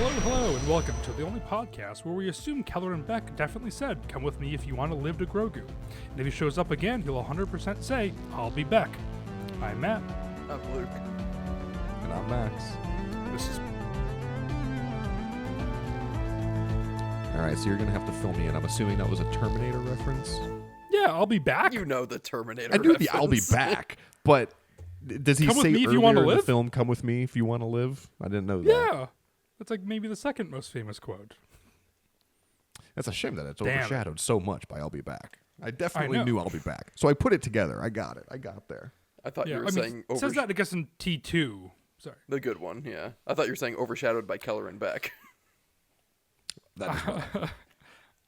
Hello, and welcome to the only podcast where we assume Kelleran Beq definitely said, "Come with me if you want to live to Grogu." And if he shows up again, he'll 100% say, "I'll be back." I'm Matt. I'm Luke. And I'm Max. This is... Alright, so you're going to have to fill me in. I'm assuming that was a Terminator reference? Yeah, I'll be back. You know the Terminator I knew reference. the I'll be back, but does he Come with say me if earlier you wanna in the live? film, "Come with me if you want to live"? I didn't know that. Yeah. That's like maybe the second most famous quote. That's a shame that it's Damn. overshadowed so much by "I'll be back." I definitely know. knew "I'll be back." So I put it together. I got it. I got there. I thought you were I saying mean, it says that, I guess, in T2. Sorry. the good one, yeah. I thought you were saying overshadowed by Kelleran Beq. That is right.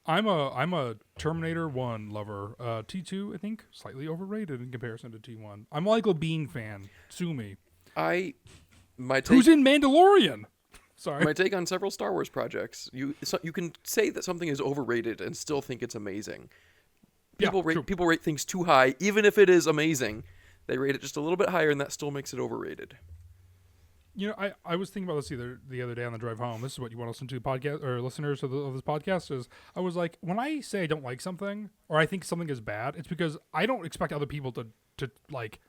I'm a Terminator 1 lover. T2, I think, slightly overrated in comparison to T1. I'm a Michael Bean fan. Sue me. Who's in Mandalorian? Sorry. My take on several Star Wars projects. You can say that something is overrated and still think it's amazing. People rate things too high, even if it is amazing. They rate it just a little bit higher, and that still makes it overrated. You know, I was thinking about this the other day on the drive home. This is what you want to listen to, podcast or listeners of this podcast. Is I was like, when I say I don't like something or I think something is bad, it's because I don't expect other people to like.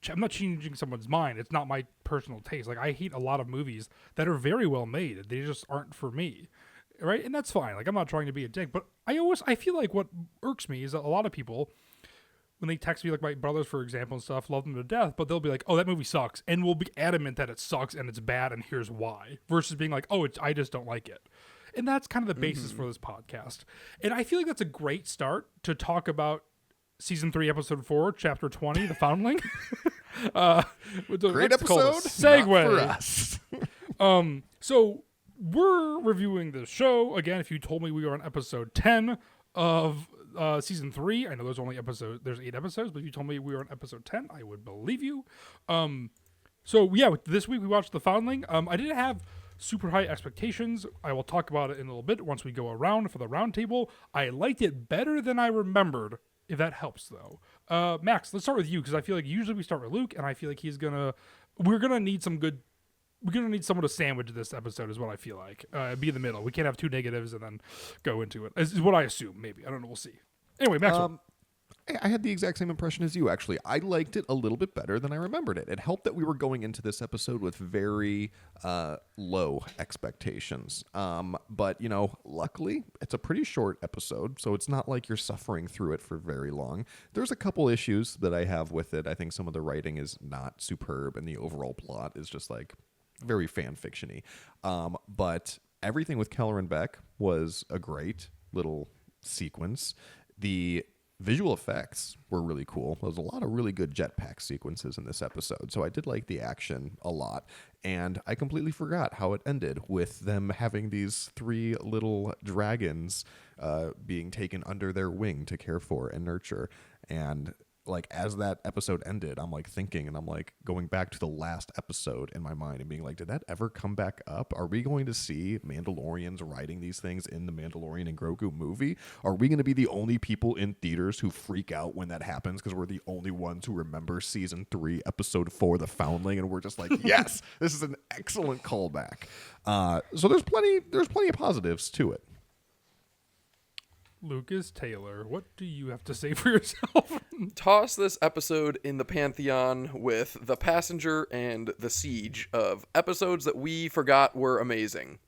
I'm not changing someone's mind. It's not my personal taste. Like, I hate a lot of movies that are very well made. They just aren't for me, right? And that's fine. Like, I'm not trying to be a dick, but I feel like what irks me is that a lot of people, when they text me, like my brothers, for example, and stuff, love them to death, but they'll be like, "Oh, that movie sucks," and we'll be adamant that it sucks and it's bad and here's why, versus being like, "Oh, I just don't like it." And that's kind of the basis for this podcast. And I feel like that's a great start to talk about Season 3, Episode 4, Chapter 20, The Foundling. Great episode. Segue. Not for us. So we're reviewing the show. Again, if you told me we were on Episode 10 of Season 3, I know there's 8 episodes, but if you told me we were on Episode 10, I would believe you. So yeah, this week we watched The Foundling. I didn't have super high expectations. I will talk about it in a little bit once we go around for the roundtable. I liked it better than I remembered, if that helps, though. Max, let's start with you, because I feel like usually we start with Luke, and I feel like we're gonna need someone to sandwich this episode, is what I feel like. Be in the middle. We can't have two negatives and then go into it, is what I assume, maybe. I don't know, we'll see. Anyway, Max. I had the exact same impression as you, actually. I liked it a little bit better than I remembered it. It helped that we were going into this episode with very low expectations. But, luckily, it's a pretty short episode, so it's not like you're suffering through it for very long. There's a couple issues that I have with it. I think some of the writing is not superb, and the overall plot is just, very fan-fiction-y. But everything with Kelleran Beq was a great little sequence. The visual effects were really cool. There was a lot of really good jetpack sequences in this episode, so I did like the action a lot. And I completely forgot how it ended with them having these 3 little dragons being taken under their wing to care for and nurture. And as that episode ended, I'm thinking, and I'm going back to the last episode in my mind and being like, did that ever come back up? Are we going to see Mandalorians riding these things in the Mandalorian and Grogu movie? Are we going to be the only people in theaters who freak out when that happens because we're the only ones who remember Season 3, Episode 4, The Foundling, and we're just like, yes, this is an excellent callback. So there's plenty of positives to it. Lucas Taylor, what do you have to say for yourself? Toss this episode in the pantheon with The Passenger and The Siege of episodes that we forgot were amazing.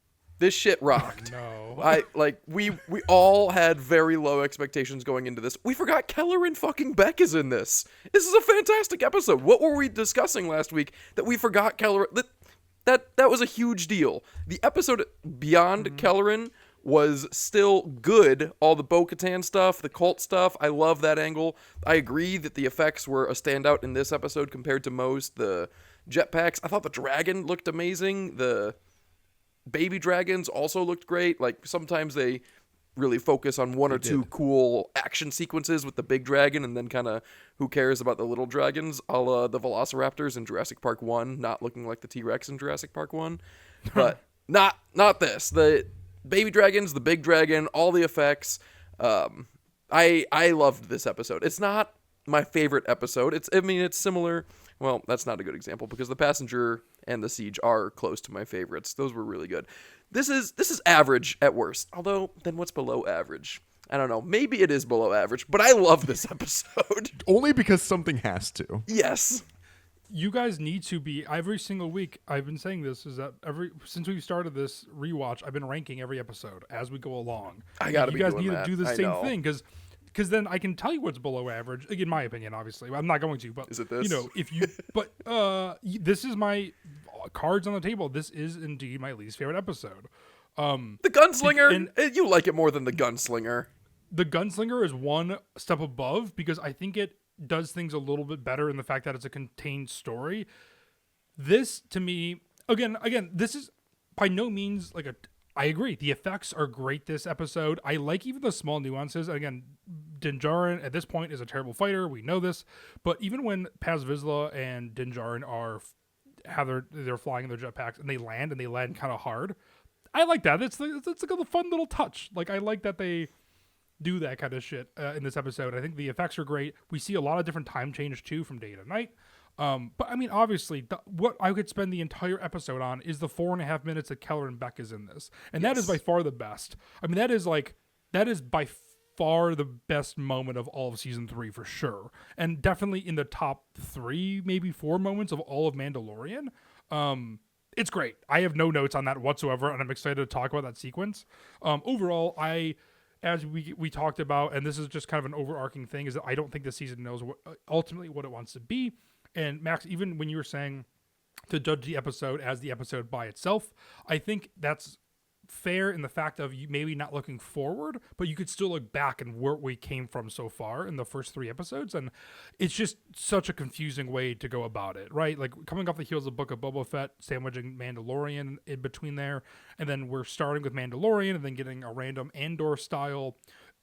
This shit rocked. No. We all had very low expectations going into this. We forgot Kelleran fucking Beq is in this. This is a fantastic episode. What were we discussing last week that we forgot Kelleran? That was a huge deal. The episode beyond Kelleran was still good. All the Bo-Katan stuff, the cult stuff, I love that angle. I agree that the effects were a standout in this episode compared to most. The jetpacks, I thought the dragon looked amazing. The baby dragons also looked great. Sometimes they really focus on one or two cool action sequences with the big dragon, and then kind of who cares about the little dragons, a la the Velociraptors in Jurassic Park 1, not looking like the T-Rex in Jurassic Park 1. But not this. The baby dragons, the big dragon, all the effects. I loved this episode. It's not my favorite episode. It's similar Well, that's not a good example because The Passenger and The Siege are close to my favorites. Those were really good. This is average at worst. Although, then what's below average? I don't know. Maybe it is below average, but I love this episode. Only because something has to. Yes. You guys need to be every single week. I've been saying this is that since we started this rewatch, I've been ranking every episode as we go along. I gotta you be guys doing need that. to do the I same know. thing because then I can tell you what's below average. In my opinion, obviously, I'm not going to. But Is it this? You know, if you but this is my cards on the table. This is indeed my least favorite episode. The Gunslinger. You like it more than the Gunslinger. The Gunslinger is one step above because I think it does things a little bit better in the fact that it's a contained story. This, to me, again, this is by no means like I agree. The effects are great this episode. I like even the small nuances. Again, Din Djarin at this point is a terrible fighter. We know this. But even when Paz Vizsla and Din Djarin they're flying in their jetpacks and they land kind of hard, I like that. It's like a fun little touch. Like, I like that they do that kind of shit in this episode. I think the effects are great. We see a lot of different time change too from day to night. But I mean, obviously, what I could spend the entire episode on is the 4.5 minutes that Kelleran Beq is in this, and that is by far the best. I mean, that is by far the best moment of all of season 3 for sure, and definitely in the top 3, maybe 4 moments of all of Mandalorian. It's great. I have no notes on that whatsoever, and I'm excited to talk about that sequence. Overall, as we talked about, and this is just kind of an overarching thing, is that I don't think the season knows ultimately what it wants to be. And Max, even when you were saying to judge the episode as the episode by itself, I think that's fair in the fact of you maybe not looking forward, but you could still look back and where we came from so far in the first 3 episodes. And it's just such a confusing way to go about it, right? Like coming off the heels of Book of Boba Fett, sandwiching Mandalorian in between there. And then we're starting with Mandalorian and then getting a random Andor style,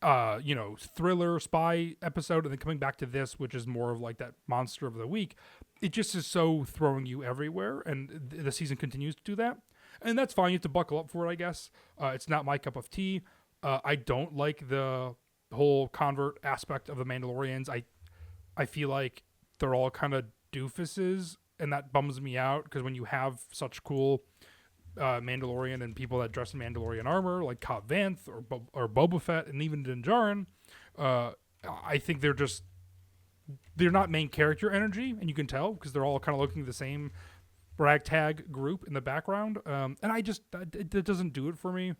thriller spy episode. And then coming back to this, which is more of like that monster of the week. It just is so throwing you everywhere. And the season continues to do that. And that's fine. You have to buckle up for it, I guess. It's not my cup of tea. I don't like the whole convert aspect of the Mandalorians. I feel like they're all kind of doofuses, and that bums me out because when you have such cool Mandalorian and people that dress in Mandalorian armor, like Cobb Vanth or Boba Fett and even Din Djarin, I think they're not main character energy, and you can tell because they're all kind of looking the same ragtag group in the background, and it doesn't do it for me.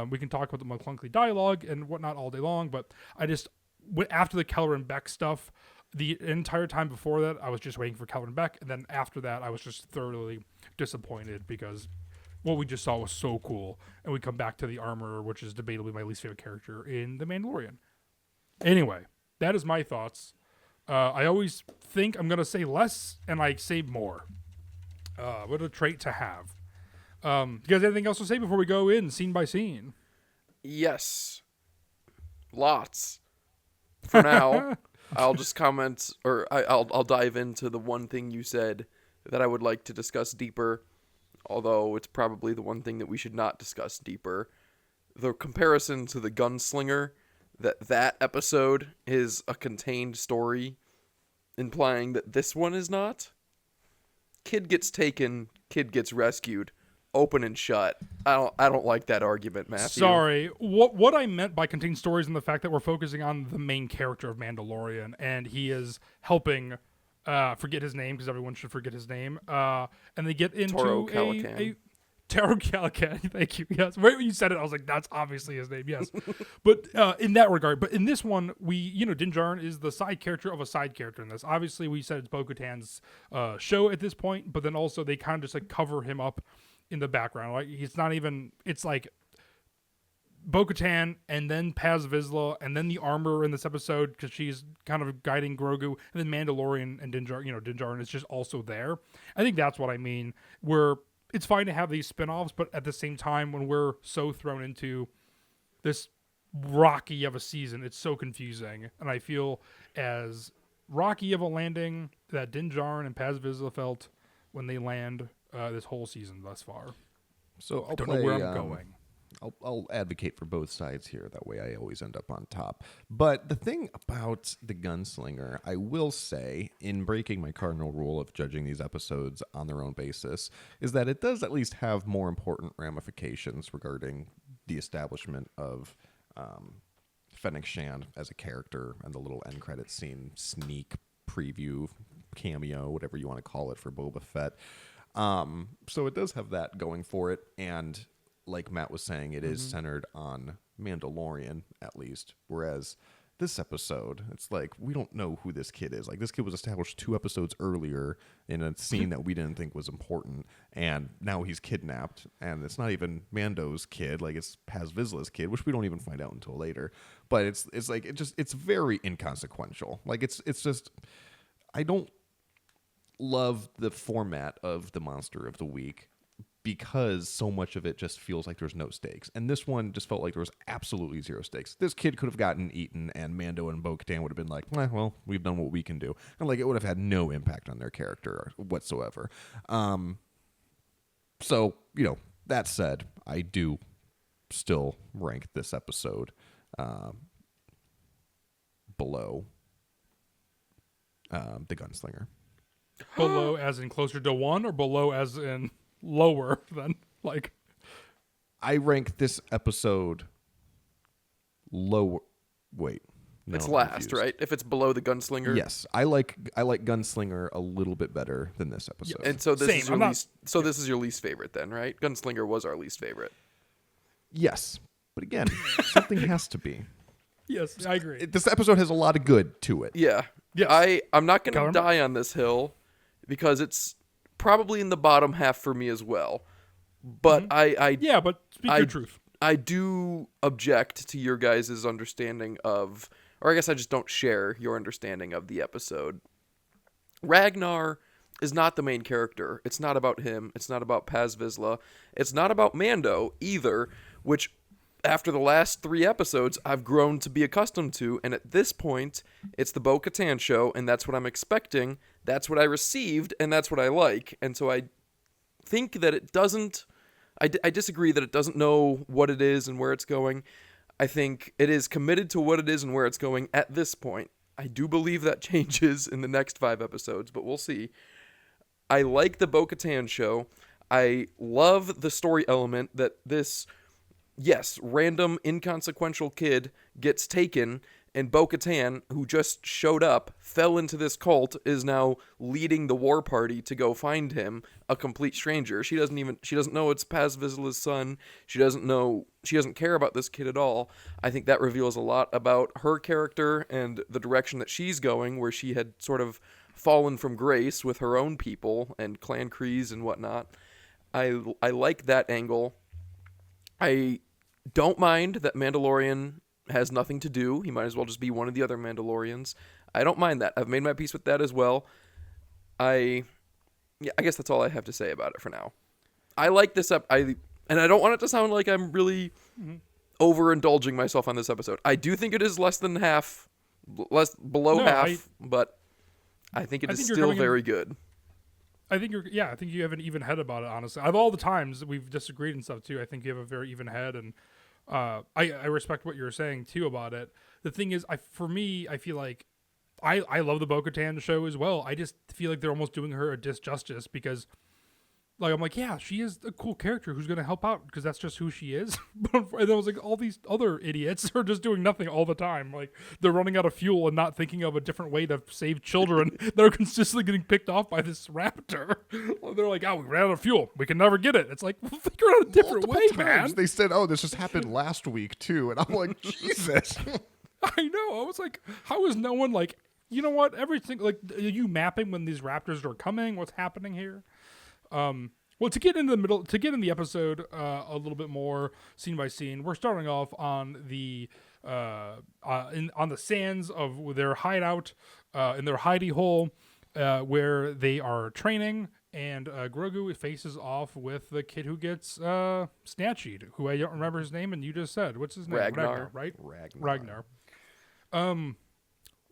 We can talk about the McClunky dialogue and whatnot all day long, but after the Kelleran Beq stuff, the entire time before that, I was just waiting for Kelleran Beq, and then after that, I was just thoroughly disappointed because what we just saw was so cool, and we come back to the armorer, which is debatably my least favorite character in The Mandalorian. Anyway, that is my thoughts. I always think I'm going to say less, and I say more. What a trait to have. You guys have anything else to say before we go in scene by scene? Yes. Lots. For now, I'll just comment, or I'll dive into the one thing you said that I would like to discuss deeper, although it's probably the one thing that we should not discuss deeper. The comparison to the Gunslinger, that episode is a contained story, implying that this one is not. Kid gets taken, kid gets rescued, open and shut. I don't like that argument, Matthew. Sorry. What I meant by contained stories and the fact that we're focusing on the main character of Mandalorian, and he is helping forget his name because everyone should forget his name. And they get into Toro Calican. Taro Calican, thank you. Yes, right when you said it, I was like, "That's obviously his name." Yes, but in that regard, but in this one, Din Djarin is the side character of a side character in this. Obviously, we said it's Bo-Katan's show at this point, but then also they kind of just like cover him up in the background. Like he's not even. It's like Bo-Katan and then Paz Vizsla and then the armor in this episode because she's kind of guiding Grogu, and then Mandalorian and Din Djarin is just also there. I think that's what I mean. It's fine to have these spin-offs, but at the same time, when we're so thrown into this rocky of a season, it's so confusing. And I feel as rocky of a landing that Din Djarin and Paz Vizsla felt when they land this whole season thus far. So I don't know where I'm going. I'll advocate for both sides here. That way I always end up on top. But the thing about the Gunslinger, I will say, in breaking my cardinal rule of judging these episodes on their own basis, is that it does at least have more important ramifications regarding the establishment of Fennec Shand as a character and the little end credit scene, sneak preview, cameo, whatever you want to call it, for Boba Fett. So it does have that going for it, and like Matt was saying, it is centered on Mandalorian, at least, whereas this episode, it's like, we don't know who this kid is. Like, this kid was established 2 episodes earlier in a scene that we didn't think was important, and now he's kidnapped, and it's not even Mando's kid, like, it's Paz Vizsla's kid, which we don't even find out until later. But it's very inconsequential. Like, it's just, I don't love the format of the Monster of the Week, because so much of it just feels like there's no stakes. And this one just felt like there was absolutely 0 stakes. This kid could have gotten eaten, and Mando and Bo-Katan would have been like, well, we've done what we can do. And like, it would have had no impact on their character whatsoever. So, that said, I do still rank this episode below the Gunslinger. Below as in closer to 1, or below as in lower than, like? I rank this episode lower. Wait. No, It's I'm last, confused. right? If it's below the Gunslinger. Yes, I like Gunslinger a little bit better than this episode. And so this Same, is your I'm not- least. So this is your least favorite, then, right? Gunslinger was our least favorite. Yes, but again, something has to be. Yes, I agree. This episode has a lot of good to it. Yeah. Yes. I'm not going to Kelleran Beq? die on this hill because it's probably in the bottom half for me as well. But Yeah, but speak your truth. I do object to your guys' understanding of, or I guess I just don't share your understanding of the episode. Ragnar is not the main character. It's not about him. It's not about Paz Vizsla. It's not about Mando either, which after the last 3 episodes, I've grown to be accustomed to, and at this point, it's the Bo-Katan show, and that's what I'm expecting, that's what I received, and that's what I like, and so I think that it doesn't, I disagree that it doesn't know what it is and where it's going. I think it is committed to what it is and where it's going at this point. I do believe that changes in the next 5 episodes, but we'll see. I like the Bo-Katan show. I love the story element that this, yes, random, inconsequential kid gets taken, and Bo-Katan, who just showed up, fell into this cult, is now leading the war party to go find him, a complete stranger. She doesn't know it's Paz Vizsla's son. She doesn't care about this kid at all. I think that reveals a lot about her character and the direction that she's going, where she had sort of fallen from grace with her own people and Clan Kryze and whatnot. I like that angle. I don't mind that Mandalorian has nothing to do. He might as well just be one of the other Mandalorians. I don't mind that. I've made my peace with that as well. I guess that's all I have to say about it for now. I like this and I don't want it to sound like I'm really overindulging myself on this episode. I do think it is below half, but I think it is still very good. I think I think you have an even head about it, honestly. Of all the times that we've disagreed and stuff too, I think you have a very even head, and I respect what you're saying too about it. The thing is, for me, I feel like I love the Bo-Katan show as well. I just feel like they're almost doing her a disjustice because, like, I'm like, yeah, she is a cool character who's going to help out because that's just who she is. And then I was like, all these other idiots are just doing nothing all the time. Like, they're running out of fuel and not thinking of a different way to save children that are consistently getting picked off by this raptor. They're like, oh, we ran out of fuel. We can never get it. It's like, well, figure out a different way, man. They said, oh, this just happened last week, too. And I'm like, Jesus. I know. I was like, how is no one like, you know what? Everything, like, are you mapping when these raptors are coming? What's happening here? Well, to get in the episode a little bit more scene by scene, we're starting off on the on the sands of their hideout in their hidey hole where they are training, and Grogu faces off with the kid who gets snatchied, who I don't remember his name, and you just said what's his name? Ragnar, right? Ragnar.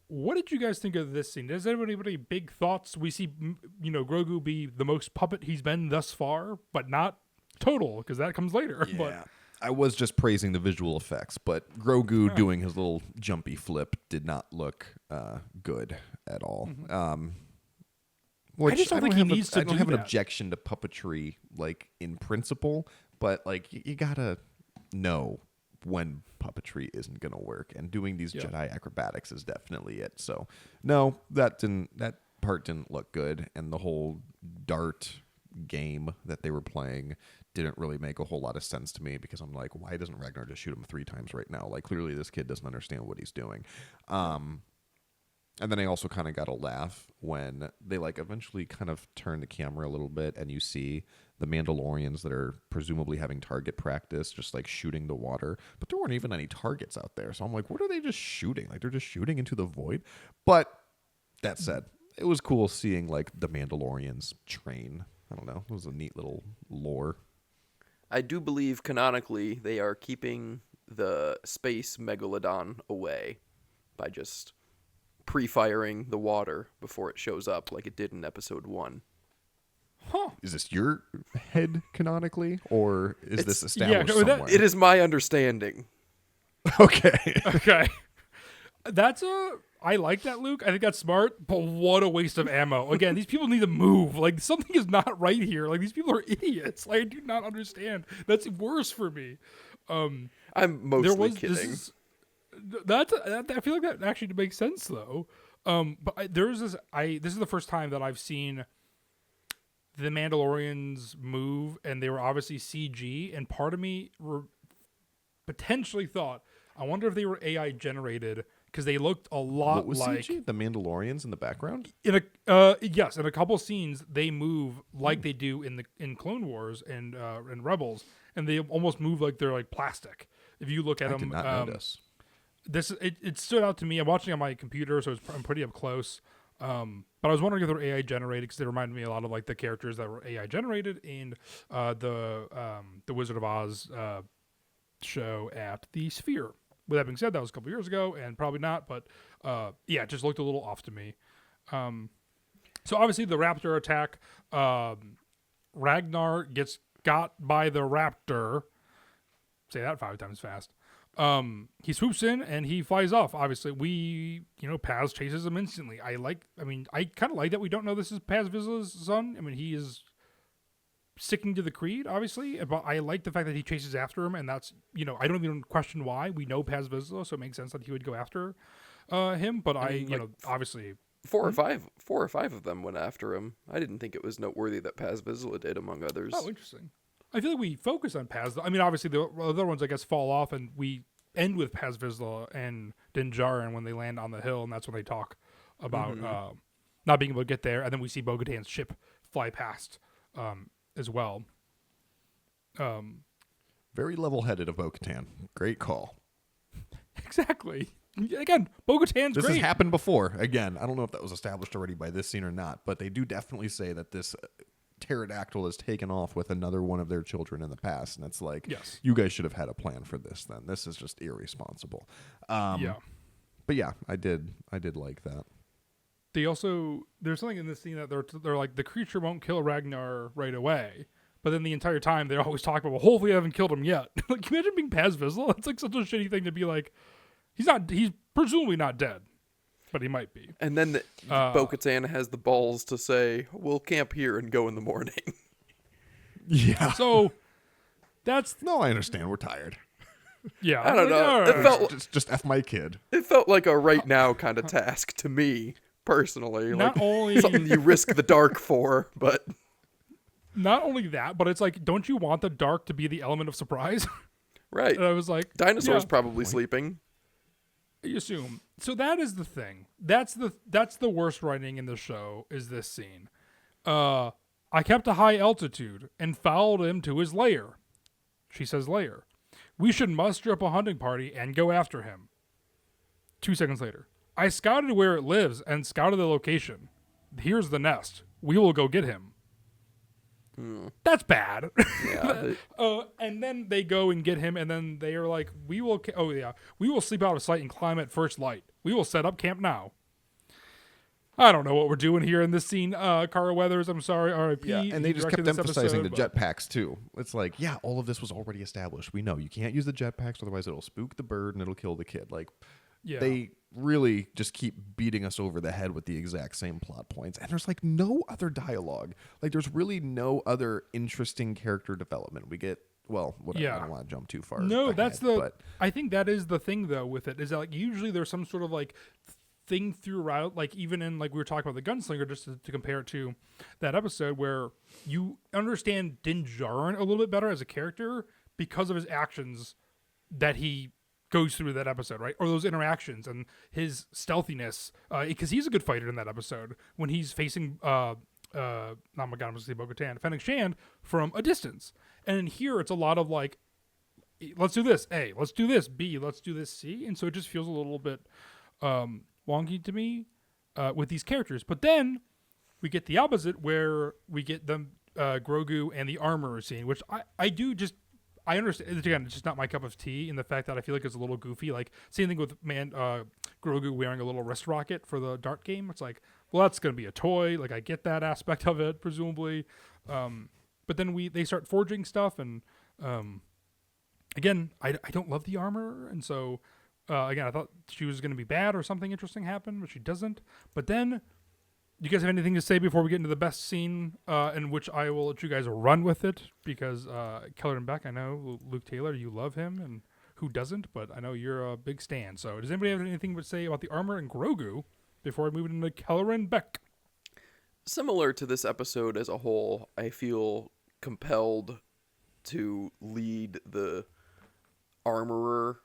What did you guys think of this scene? Does anybody big thoughts? We see, Grogu be the most puppet he's been thus far, but not total, because that comes later. Yeah. I was just praising the visual effects, but Grogu doing his little jumpy flip did not look good at all. Which I just don't think he needs to I don't do have an that. objection to puppetry, like in principle, but like you gotta know when puppetry isn't gonna work, and doing these Jedi acrobatics is definitely it. So no, that part didn't look good, and the whole dart game that they were playing didn't really make a whole lot of sense to me, because I'm like, why doesn't Ragnar just shoot him 3 times right now? Like, clearly this kid doesn't understand what he's doing. And then I also kind of got a laugh when they like eventually kind of turn the camera a little bit, and you see the Mandalorians that are presumably having target practice just like shooting the water, but there weren't even any targets out there. So I'm like, what are they just shooting? Like, they're just shooting into the void. But that said, it was cool seeing like the Mandalorians train. I don't know. It was a neat little lore. I do believe canonically they are keeping the space megalodon away by just pre-firing the water before it shows up like it did in episode 1. Huh. Is this your head canonically, or is this It's- established yeah, that- somewhere? It is my understanding. Okay. Okay. I like that, Luke. I think that's smart, but what a waste of ammo. Again, these people need to move. Like, something is not right here. Like, these people are idiots. Like, I do not understand. That's worse for me. I'm mostly kidding. I feel like that actually makes sense, though. This is the first time that I've seen the Mandalorians move, and they were obviously CG, and part of me potentially thought, I wonder if they were AI generated, because they looked a lot What was like CG? The Mandalorians in the background? in a couple scenes they move like they do in Clone Wars and Rebels, and they almost move like they're like plastic. If you look at I them, did not notice. it stood out to me. I'm watching on my computer, so I'm pretty up close. But I was wondering if they were AI generated, because they reminded me a lot of like the characters that were AI generated in the Wizard of Oz show at the Sphere. With that being said, that was a couple years ago, and probably not, but it just looked a little off to me. So obviously the Raptor attack, Ragnar gets got by the Raptor. Say that 5 times fast. He swoops in and he flies off. Obviously, Paz chases him instantly. I kind of like that we don't know this is Paz Vizsla's son. I mean, he is sticking to the creed, obviously, but I like the fact that he chases after him, and that's, I don't even question why. We know Paz Vizsla, so it makes sense that he would go after him, but obviously... 4 or 5 of them went after him. I didn't think it was noteworthy that Paz Vizsla did, among others. Oh, interesting. I feel like we focus on Paz. I mean, obviously, the other ones, I guess, fall off, and we end with Paz Vizsla and Din Djarin when they land on the hill, and that's when they talk about not being able to get there, and then we see Bo-Katan's ship fly past as well. Very level-headed of Bo-Katan. Great call. Exactly. Again, Bo-Katan's This great. has happened before. Again, I don't know if that was established already by this scene or not, but they do definitely say that this pterodactyl has taken off with another one of their children in the past, and it's like, Yes. you guys should have had a plan for this then. This is just irresponsible. Yeah. But yeah, I did like that. There's something in this scene that they're like, the creature won't kill Ragnar right away. But then the entire time, they always talk about, well, hopefully I haven't killed him yet. Like, can you imagine being Paz Vizsla? It's like such a shitty thing to be like, he's presumably not dead, but he might be. And then Bo-Katan has the balls to say, we'll camp here and go in the morning. Yeah. So, that's, No, I understand. We're tired. yeah. I don't know. all It right. felt Just F my kid. it felt like a right now kind of task to me, personally. Not Like only, something you risk the dark for, but not only that, but it's like, don't you want the dark to be the element of surprise? right. And I was like, Dinosaurs yeah. probably sleeping. You assume. So that is the thing. That's the worst writing in the show, is this scene. I kept a high altitude and followed him to his lair. She says lair. We should muster up a hunting party and go after him. 2 seconds later. I scouted where it lives and scouted the location. Here's the nest. We will go get him. That's bad. Yeah. And then they go and get him, and then they are like, we will sleep out of sight and climb at first light. We will set up camp now. I don't know what we're doing here in this scene. Carl Weathers, I'm sorry, R.I.P. Yeah, and they He just directed kept this emphasizing episode, the but- jetpacks too. It's like, yeah, all of this was already established. We know you can't use the jetpacks, otherwise it'll spook the bird and it'll kill the kid. Like, Yeah. they really just keep beating us over the head with the exact same plot points, and there's like no other dialogue. Like, there's really no other interesting character development. We get, well, whatever. Yeah. I don't want to jump too far. No, ahead, that's the. But I think that is the thing though with it is that like usually there's some sort of like thing throughout, like even in like we were talking about the gunslinger, just to compare it to that episode where you understand Din Djarin a little bit better as a character because of his actions that he goes through that episode, right? Or those interactions and his stealthiness, because he's a good fighter in that episode when he's facing oh my god, I'm gonna say Bo-Katan, Fennec Shand from a distance. And in here, it's a lot of like, let's do this, A, let's do this, B, let's do this, C. And so it just feels a little bit wonky to me with these characters. But then we get the opposite where we get them Grogu and the armor scene, which I understand. Again, it's just not my cup of tea in the fact that I feel like it's a little goofy. Like, same thing with Grogu wearing a little wrist rocket for the dart game. It's like, well, that's going to be a toy. Like, I get that aspect of it, presumably. But then they start forging stuff. And again, I don't love the armor. And so, again, I thought she was going to be bad or something interesting happened, but she doesn't. But then, you guys have anything to say before we get into the best scene, in which I will let you guys run with it? Because Kelleran Beq, I know, Luke Taylor, you love him, and who doesn't? But I know you're a big stan. So does anybody have anything to say about the armor and Grogu before I move into Kelleran Beq? Similar to this episode as a whole, I feel compelled to lead the armorer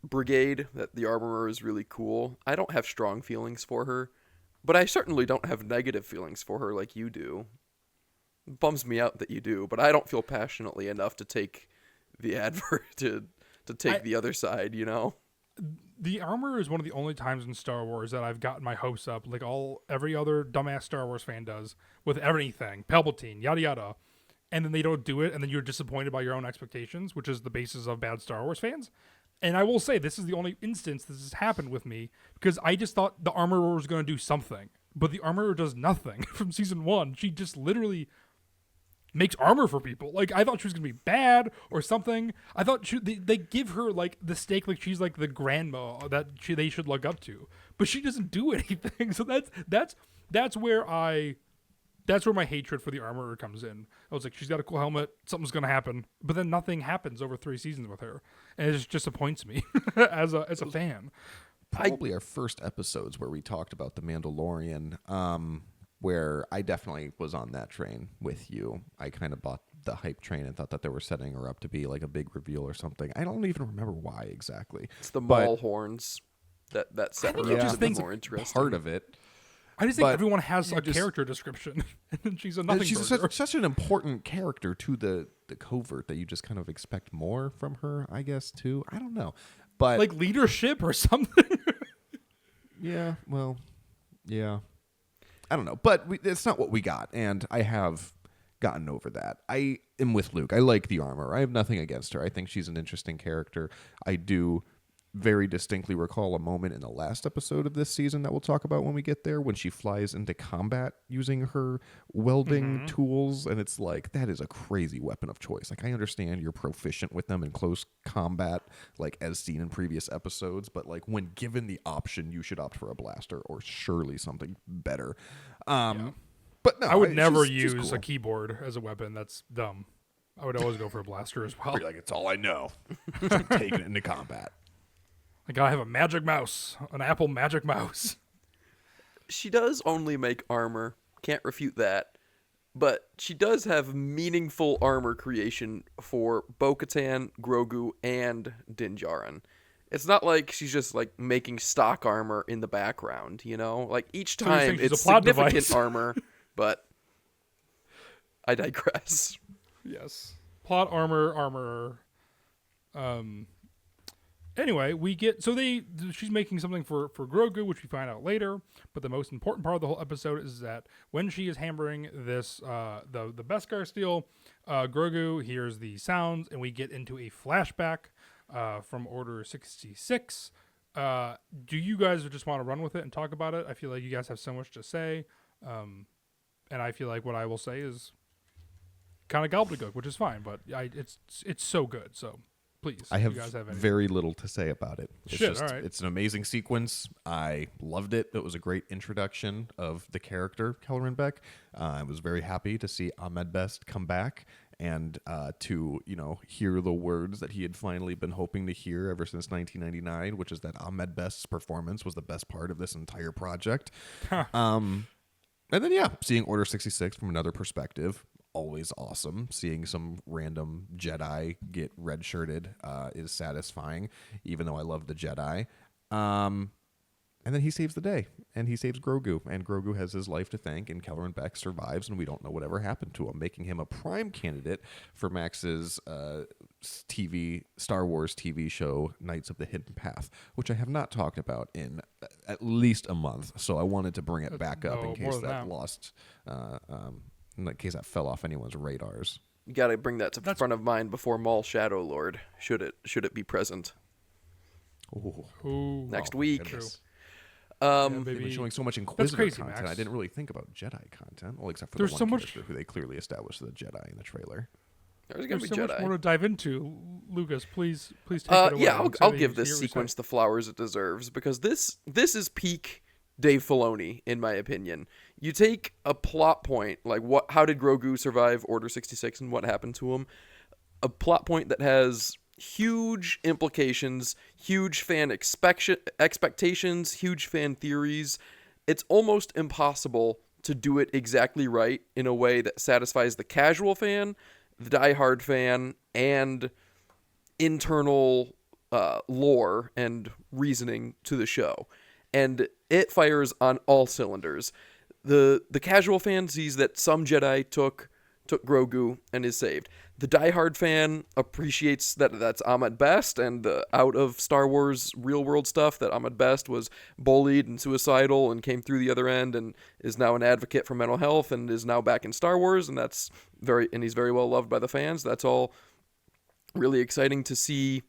brigade, that the armorer is really cool. I don't have strong feelings for her. But I certainly don't have negative feelings for her like you do. It bums me out that you do, but I don't feel passionately enough to take the advert to take the other side, you know? The armor is one of the only times in Star Wars that I've gotten my hopes up, like every other dumbass Star Wars fan does, with everything, Palpatine, yada yada, and then they don't do it, and then you're disappointed by your own expectations, which is the basis of bad Star Wars fans. And I will say, this is the only instance this has happened with me, because I just thought the Armorer was going to do something. But the Armorer does nothing from season 1. She just literally makes armor for people. Like, I thought she was going to be bad or something. I thought they give her, like, the stake like she's, like, the grandma that they should look up to. But she doesn't do anything. So that's where my hatred for the Armorer comes in. I was like, she's got a cool helmet, something's going to happen. But then nothing happens over 3 seasons with her. And it just disappoints me as a fan. probably our first episodes where we talked about the Mandalorian, where I definitely was on that train with you. I kind of bought the hype train and thought that they were setting her up to be like a big reveal or something. I don't even remember why exactly. It's the Maul horns that set her think it up just to be thinks more interesting. Part of it. I just think But everyone has a just- character description, and she's a nothing She's burger. such an important character to the covert that you just kind of expect more from her, I guess, too. I don't know. But Like leadership or something. yeah, well, yeah. I don't know. But it's not what we got, and I have gotten over that. I am with Luke. I like the armor. I have nothing against her. I think she's an interesting character. I do very distinctly recall a moment in the last episode of this season that we'll talk about when we get there, when she flies into combat using her welding tools, and it's like, that is a crazy weapon of choice. Like, I understand you're proficient with them in close combat, like as seen in previous episodes, but like when given the option, you should opt for a blaster or surely something better. But no, I would never she's use cool. a keyboard as a weapon. That's dumb. I would always go for a blaster as well. You're like, it's all I know. Just taking it into combat. I gotta have a magic mouse, an Apple Magic Mouse. She does only make armor. Can't refute that. But she does have meaningful armor creation for Bo-Katan, Grogu, and Din Djarin. It's not like she's just like making stock armor in the background, you know? Like each So you're saying time she's a it's plot significant device. armor, but I digress. Yes. Plot armorer. Anyway, we get she's making something for Grogu, which we find out later. But the most important part of the whole episode is that when she is hammering this the Beskar steel, Grogu hears the sounds, and we get into a flashback from Order 66, Do you guys just want to run with it and talk about it? I feel like you guys have so much to say, and I feel like what I will say is kind of gobbledygook, which is fine. But it's so good. So please, I have you guys have anything? very little to say about it. It's Shit, just, all right. it's an amazing sequence. I loved it. It was a great introduction of the character Kelleran Beq. I was very happy to see Ahmed Best come back and to hear the words that he had finally been hoping to hear ever since 1999, which is that Ahmed Best's performance was the best part of this entire project. And then seeing Order 66 from another perspective, always awesome. Seeing some random Jedi get red-shirted is satisfying, even though I love the Jedi. And then he saves the day, and he saves Grogu, and Grogu has his life to thank, and Kelleran Beq survives, and we don't know whatever happened to him, making him a prime candidate for Max's Star Wars TV show, Knights of the Hidden Path, which I have not talked about in at least a month, so I wanted to bring it back up in case that lost, in case that fell off anyone's radars. You got to bring that to front of mind before Maul Shadow Lord, should it be present. Ooh. Next week. Goodness. They've been showing so much Inquisitor crazy, content. Max. I didn't really think about Jedi content, well, except for There's the so one much- character who they clearly established as a Jedi in the trailer. There's going to There's be so Jedi. much more to dive into. Lucas, please take it away. Yeah, I'm I'll excited give to this hear what you sequence say. the flowers it deserves, because this is peak Dave Filoni, in my opinion. You take a plot point, like how did Grogu survive Order 66 and what happened to him? A plot point that has huge implications, huge fan expectations, huge fan theories. It's almost impossible to do it exactly right in a way that satisfies the casual fan, the diehard fan, and internal lore and reasoning to the show. And it fires on all cylinders. The casual fan sees that some Jedi took Grogu and is saved. The diehard fan appreciates that that's Ahmed Best, and out of Star Wars real world stuff, that Ahmed Best was bullied and suicidal and came through the other end and is now an advocate for mental health and is now back in Star Wars, and he's very well loved by the fans. That's all really exciting to see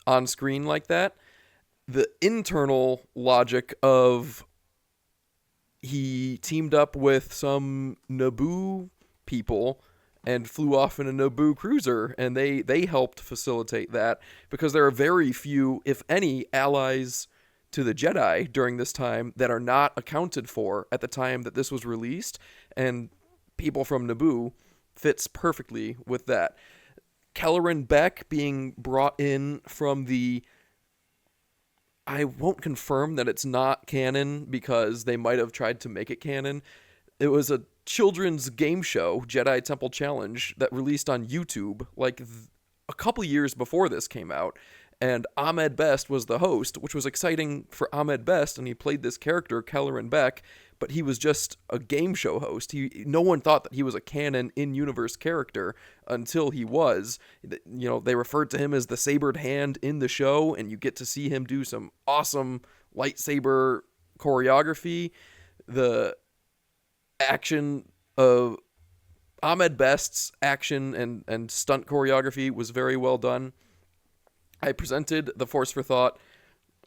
on screen like that. The internal logic of he teamed up with some Naboo people and flew off in a Naboo cruiser, and they helped facilitate that, because there are very few, if any, allies to the Jedi during this time that are not accounted for at the time that this was released, and people from Naboo fits perfectly with that. Kelleran Beq being brought in from the... I won't confirm that it's not canon, because they might have tried to make it canon. It was a children's game show, Jedi Temple Challenge, that released on YouTube like a couple years before this came out, and Ahmed Best was the host, which was exciting for Ahmed Best, and he played this character, Kelleran Beq, but he was just a game show host. No one thought that he was a canon in-universe character until he was. They referred to him as the Sabered Hand in the show, and you get to see him do some awesome lightsaber choreography. The action of Ahmed Best's action and stunt choreography was very well done. I presented the Force for Thought,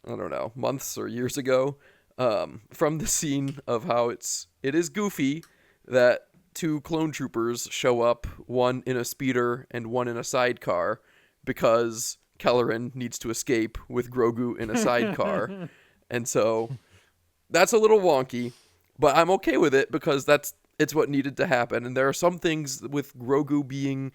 I don't know, months or years ago, from the scene of how it is goofy that two clone troopers show up, one in a speeder and one in a sidecar, because Kelleran needs to escape with Grogu in a sidecar. And so that's a little wonky, but I'm okay with it, because it's what needed to happen. And there are some things with Grogu being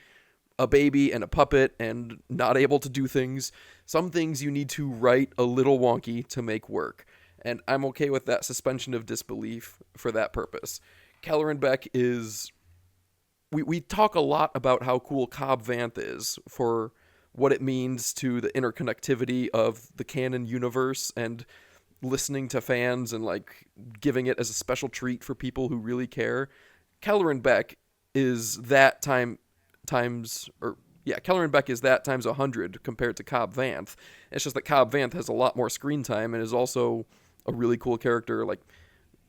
a baby and a puppet and not able to do things. Some things you need to write a little wonky to make work. And I'm okay with that suspension of disbelief for that purpose. Kelleran Beq is... We talk a lot about how cool Cobb Vanth is for what it means to the interconnectivity of the canon universe and listening to fans and giving it as a special treat for people who really care. Kelleran Beq is that Kelleran Beq is that times 100 compared to Cobb Vanth. It's just that Cobb Vanth has a lot more screen time and is also a really cool character.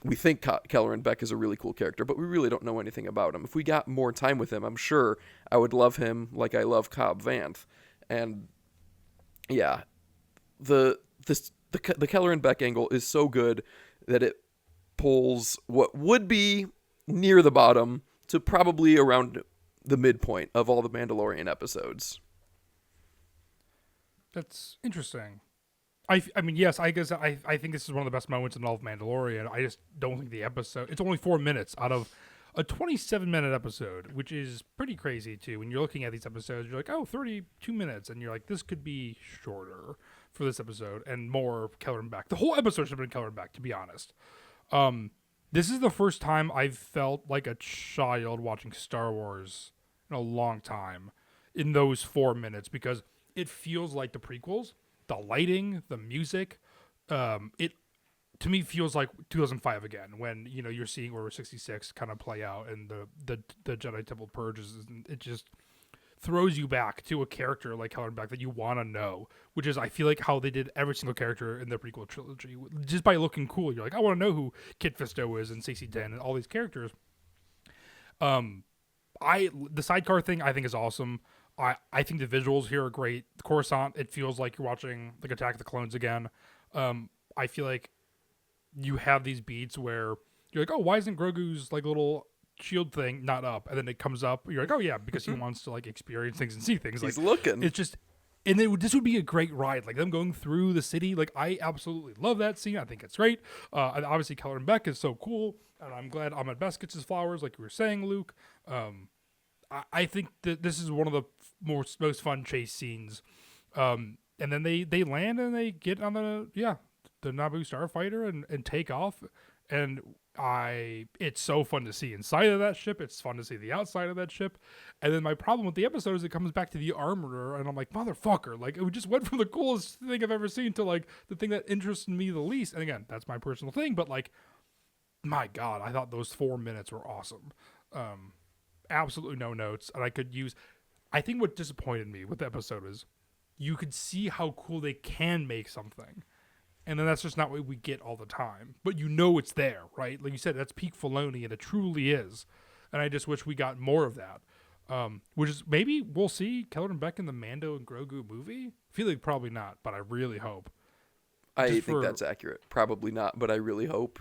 We think Kelleran Beq is a really cool character, but we really don't know anything about him. If we got more time with him, I'm sure I would love him like I love Cobb Vanth. And yeah, the the Kelleran Beq angle is so good that it pulls what would be near the bottom to probably around the midpoint of all the Mandalorian episodes. That's interesting. I mean, yes, I guess I think this is one of the best moments in all of Mandalorian. I just don't think the episode. It's only 4 minutes out of a 27-minute episode, which is pretty crazy too. When you're looking at these episodes, you're like, oh, 32 minutes, and you're like, this could be shorter for this episode and more Kelleran Beq. The whole episode should have been Kelleran Beq, to be honest. This is the first time I've felt like a child watching Star Wars in a long time in those 4 minutes, because it feels like the prequels. The lighting, the music, it to me feels like 2005 again, when you're seeing Order 66 kind of play out, and the Jedi Temple purges. It just throws you back to a character like Kelleran Beq that you want to know, which is, I feel like, how they did every single character in the prequel trilogy. Just by looking cool, you're like, I want to know who Kit Fisto is and CC10 and all these characters. The sidecar thing I think is awesome. I think the visuals here are great. Coruscant, it feels like you're watching like Attack of the Clones again. I feel like you have these beats where you're like, oh, why isn't Grogu's like little shield thing not up? And then it comes up. You're like, oh yeah, because he wants to like experience things and see things. He's like, looking. It's just, and then this would be a great ride. Like them going through the city. Like I absolutely love that scene. I think it's great. And obviously Kelleran Beq is so cool, and I'm glad Ahmed Best gets his flowers, like you were saying, Luke. I think that this is one of the most fun chase scenes. And then they land and they get on the Naboo starfighter and take off. And it's so fun to see inside of that ship. It's fun to see the outside of that ship. And then my problem with the episode is it comes back to the armorer, and I'm like, motherfucker, like it just went from the coolest thing I've ever seen to like the thing that interested me the least. And again, that's my personal thing, but like, my God, I thought those 4 minutes were awesome. Absolutely no notes, and I think what disappointed me with the episode is you could see how cool they can make something, and then that's just not what we get all the time, but it's there, right? Like you said, that's peak Filoni, and it truly is, and I just wish we got more of that. Which is, maybe we'll see Kelleran Beq in the Mando and Grogu movie. I feel like probably not, but I really hope. I think that's accurate. Probably not, but I really hope.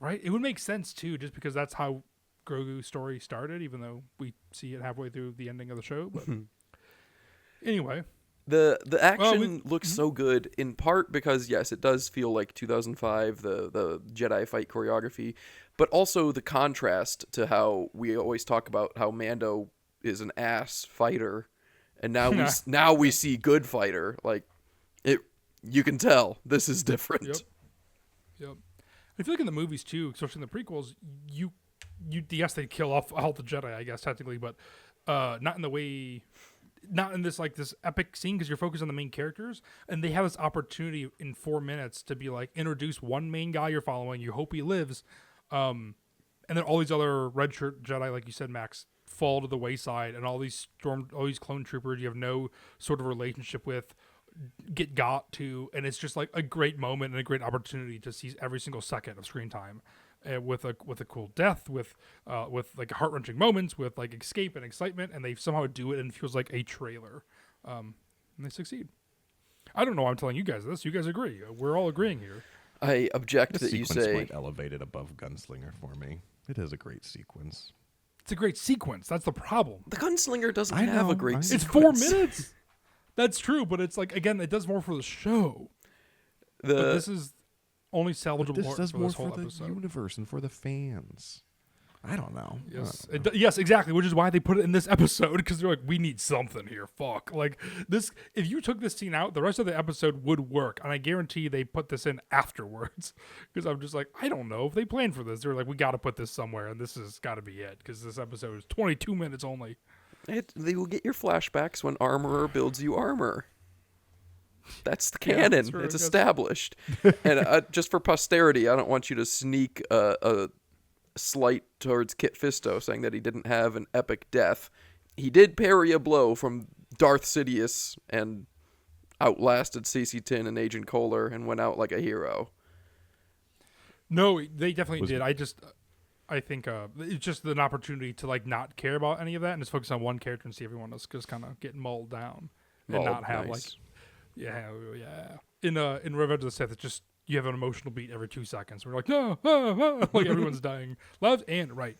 Right? It would make sense too, just because that's how Grogu's story started, even though we see it halfway through the ending of the show. But anyway, the action looks so good, in part because yes, it does feel like 2005, the Jedi fight choreography, but also the contrast to how we always talk about how Mando is an ass fighter, and now we see good fighter. Like it, you can tell this is different. Yep. I feel like in the movies too, especially in the prequels, yes, they kill off all the Jedi, I guess, technically, but not in this like this epic scene, because you're focused on the main characters, and they have this opportunity in 4 minutes to be like, introduce one main guy you're following, you hope he lives, and then all these other red shirt Jedi, like you said, Max, fall to the wayside, and all these clone troopers you have no sort of relationship with got to, and it's just like a great moment and a great opportunity to see every single second of screen time. With a cool death, with like heart-wrenching moments, with like escape and excitement, and they somehow do it and it feels like a trailer, and they succeed. I don't know why I'm telling you guys this. You guys agree. We're all agreeing here. I object The that you sequence say might elevate it above Gunslinger for me. It is a great sequence. It's a great sequence. That's the problem. the Gunslinger doesn't have a great It's sequence. 4 minutes. That's true, but it's like, again, it does more for the show. But this is only salvageable This does for more this whole for the episode. universe and for the fans. I don't know. Yes, yes, exactly. Which is why they put it in this episode, because they're like, we need something here. Fuck, like this. If you took this scene out, the rest of the episode would work, and I guarantee they put this in afterwards. Because I'm just like, I don't know if they planned for this. They're like, we got to put this somewhere, and this has got to be it, because this episode is 22 minutes only. They will get your flashbacks when Armorer builds you armor. That's the canon. That's true, it's I guess. established. And just for posterity, I don't want you to sneak a slight towards Kit Fisto, saying that he didn't have an epic death. He did parry a blow from Darth Sidious and outlasted CC10 and Agent Kohler and went out like a hero. No, they definitely did. I think it's just an opportunity to like not care about any of that and just focus on one character and see everyone else just kind of get mulled down and not have like. Yeah. in Revenge of the Sith, it's just you have an emotional beat every 2 seconds. We're like, no, like everyone's dying, left and right.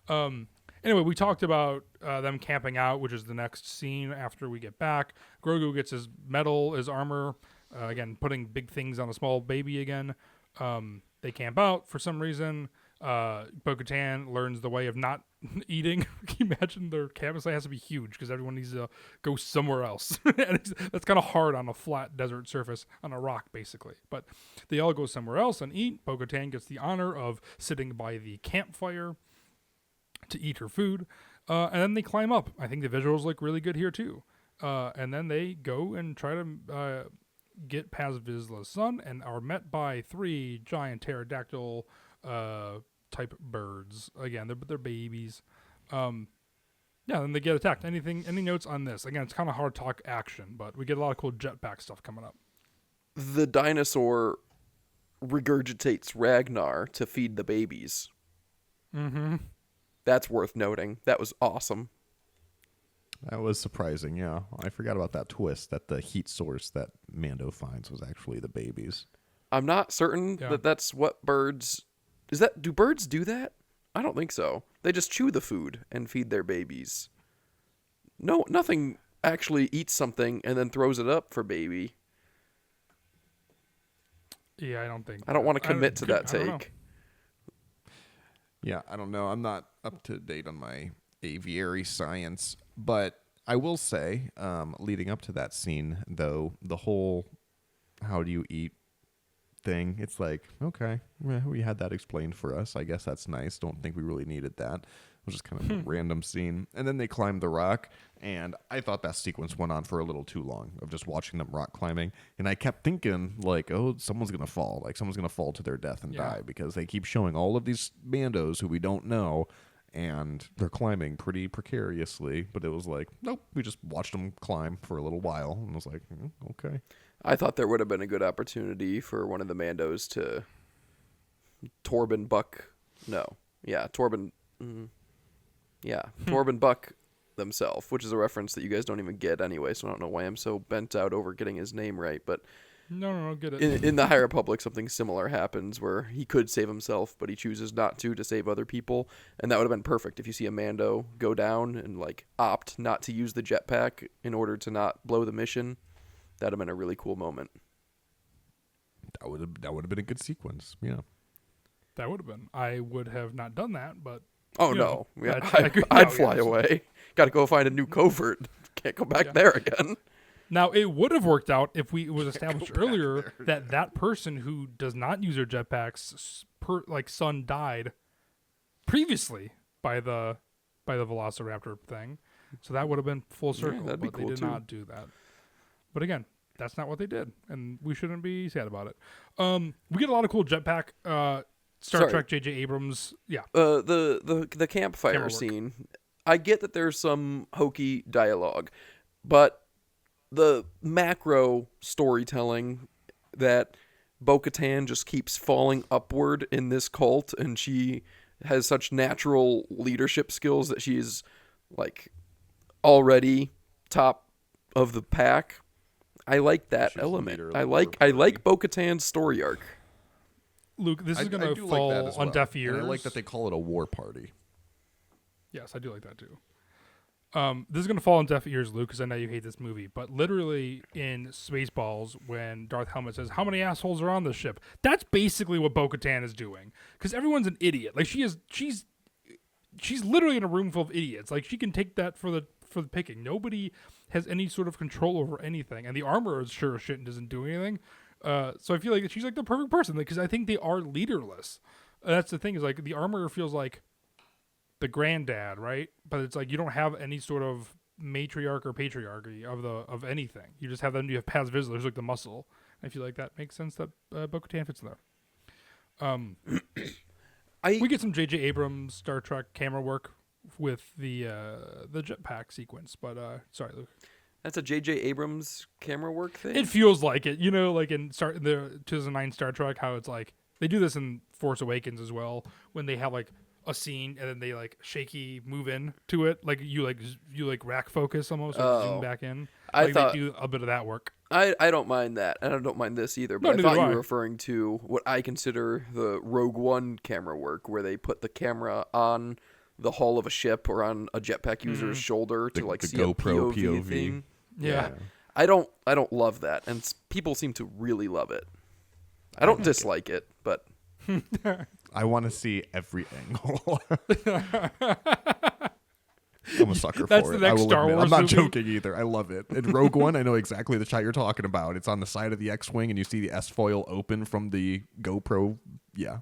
Anyway, we talked about them camping out, which is the next scene after we get back. Grogu gets his medal, his armor, again putting big things on a small baby again. They camp out for some reason. Bo-Katan learns the way of not eating. Can you imagine their campsite has to be huge because everyone needs to go somewhere else. And that's kind of hard on a flat desert surface on a rock, basically. But they all go somewhere else and eat. Bo-Katan gets the honor of sitting by the campfire to eat her food. And then they climb up. I think the visuals look really good here, too. And then they go and try to get past Vizsla's son and are met by 3 giant pterodactyl type birds. Again, they're babies. Then they get attacked. Any notes on this? Again, it's kind of hard talk action, but we get a lot of cool jetpack stuff coming up. The dinosaur regurgitates Ragnar to feed the babies. Mm-hmm. That's worth noting. That was awesome. That was surprising, yeah. I forgot about that twist that the heat source that Mando finds was actually the babies. I'm not certain that that's what birds... Do birds do that? I don't think so. They just chew the food and feed their babies. No, nothing actually eats something and then throws it up for baby. Yeah, I don't think... I don't want to commit to that take. Yeah, I don't know. I'm not up to date on my aviary science, but I will say, leading up to that scene, though, the whole how do you eat thing, it's like, okay, we had that explained for us. I guess that's nice. Don't think we really needed that. It was just kind of a random scene. And then they climbed the rock, and I thought that sequence went on for a little too long of just watching them rock climbing. And I kept thinking, like, oh, someone's going to fall. Like, someone's going to fall to their death and die because they keep showing all of these Mandos who we don't know, and they're climbing pretty precariously. But it was like, nope, we just watched them climb for a little while. And I was like, okay. I thought there would have been a good opportunity for one of the Mandos to Torben Beq themselves, which is a reference that you guys don't even get anyway, so I don't know why I'm so bent out over getting his name right, but No, get it. in the High Republic, something similar happens where he could save himself, but he chooses not to save other people, and that would have been perfect if you see a Mando go down and like opt not to use the jetpack in order to not blow the mission. That'd have been a really cool moment. That would have been a good sequence, yeah. That would have been. I would have not done that, but... Oh, no. Yeah, I'd fly away. Got to go find a new covert. Can't go back there again. Now, it would have worked out if it was established earlier that person who does not use their jetpacks, son died previously by the Velociraptor thing. So that would have been full circle, that'd be but cool they did too. not do that. But again, that's not what they did, and we shouldn't be sad about it. We get a lot of cool jetpack Star Trek J.J. Abrams. Yeah. The campfire scene. I get that there's some hokey dialogue, but the macro storytelling that Bo-Katan just keeps falling upward in this cult, and she has such natural leadership skills that she's like already top of the pack. I like that element. I like Bo-Katan's story arc. Luke, this is going to fall on deaf ears. And I like that they call it a war party. Yes, I do like that too. This is going to fall on deaf ears, Luke, because I know you hate this movie. But literally in Spaceballs, when Darth Helmet says, "How many assholes are on this ship?" That's basically what Bo-Katan is doing, because everyone's an idiot. Like she's literally in a room full of idiots. Like she can take that for the picking. Nobody has any sort of control over anything, and the armor is sure as shit and doesn't do anything. So I feel like she's like the perfect person, because I think they are leaderless. That's the thing, is like the armor feels like the granddad, right? But it's like you don't have any sort of matriarch or patriarchy of anything. You just have them. You have Paz Vizsla, who's like the muscle. I feel like that makes sense that Bo-Katan fits in there. We get some J.J. Abrams Star Trek camera work with the jetpack sequence, but sorry, Luke. That's a J.J. Abrams camera work thing? It feels like it, like in the 2009 Star Trek, how it's like they do this in Force Awakens as well, when they have like a scene and then they like shaky move in to it, like you rack focus almost, or zoom back in. I thought they do a bit of that work. I don't mind that, and I don't mind this either. But No, I thought neither you do I. were referring to what I consider the Rogue One camera work, where they put the camera on the hull of a ship or on a jetpack user's shoulder to like the see GoPro a POV POV. thing. Yeah. I don't love that, and people seem to really love it. I don't dislike it, but I want to see every angle. I'm a sucker That's for the it. next I will Star admit. Wars I'm not movie. joking either. I love it. In Rogue One, I know exactly the shot you're talking about. It's on the side of the X-wing, and you see the S-foil open from the GoPro. Yeah,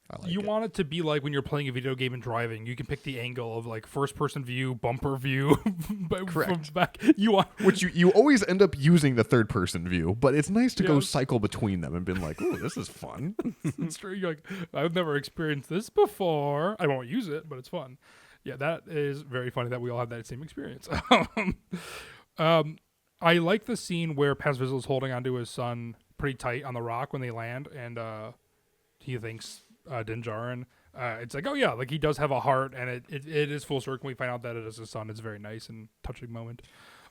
I like You it. want it to be like when you're playing a video game and driving. You can pick the angle of like first person view, bumper view. Correct. From back. You want Which you always end up using the third person view, but it's nice to go Yes. cycle between them and been like, "Oh, this is fun." it's true. You're like, I've never experienced this before. I won't use it, but it's fun. Yeah, that is very funny that we all have that same experience. I like the scene where Paz Vizsla is holding onto his son pretty tight on the rock when they land, and he thinks Din Djarin. It's like, oh yeah, like he does have a heart, and it is full circle. We find out that it is his son. It's a very nice and touching moment.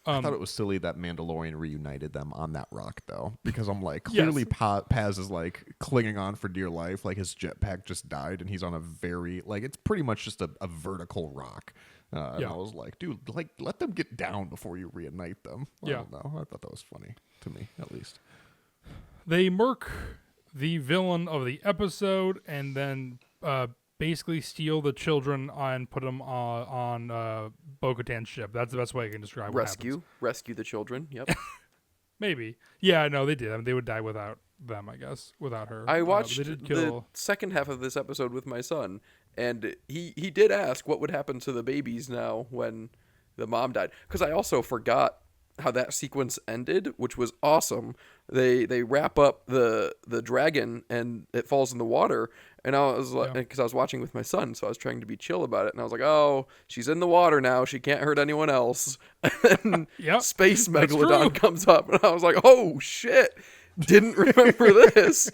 I thought it was silly that Mandalorian reunited them on that rock, though, because I'm like, clearly Paz is like clinging on for dear life, like his jetpack just died, and he's on a very like it's pretty much just a vertical rock. And I was like, dude, like let them get down before you reunite them. I don't know. I thought that was funny to me, at least. They murk the villain of the episode, and then basically steal the children and put them on Bo-Katan's ship. That's the best way I can describe what happens. rescue the children. Yep. Maybe. Yeah, no, they did. I mean, they would die without them, I guess, without her. I But watched they did the kill. second half of this episode with my son, and he did ask what would happen to the babies now when the mom died, because I also forgot how that sequence ended, which was awesome. They wrap up the dragon and it falls in the water, and I was like, because I was watching with my son, so I was trying to be chill about it, and I was like, oh, she's in the water now, she can't hurt anyone else. And Space Megalodon comes up, and I was like, oh shit, didn't remember this.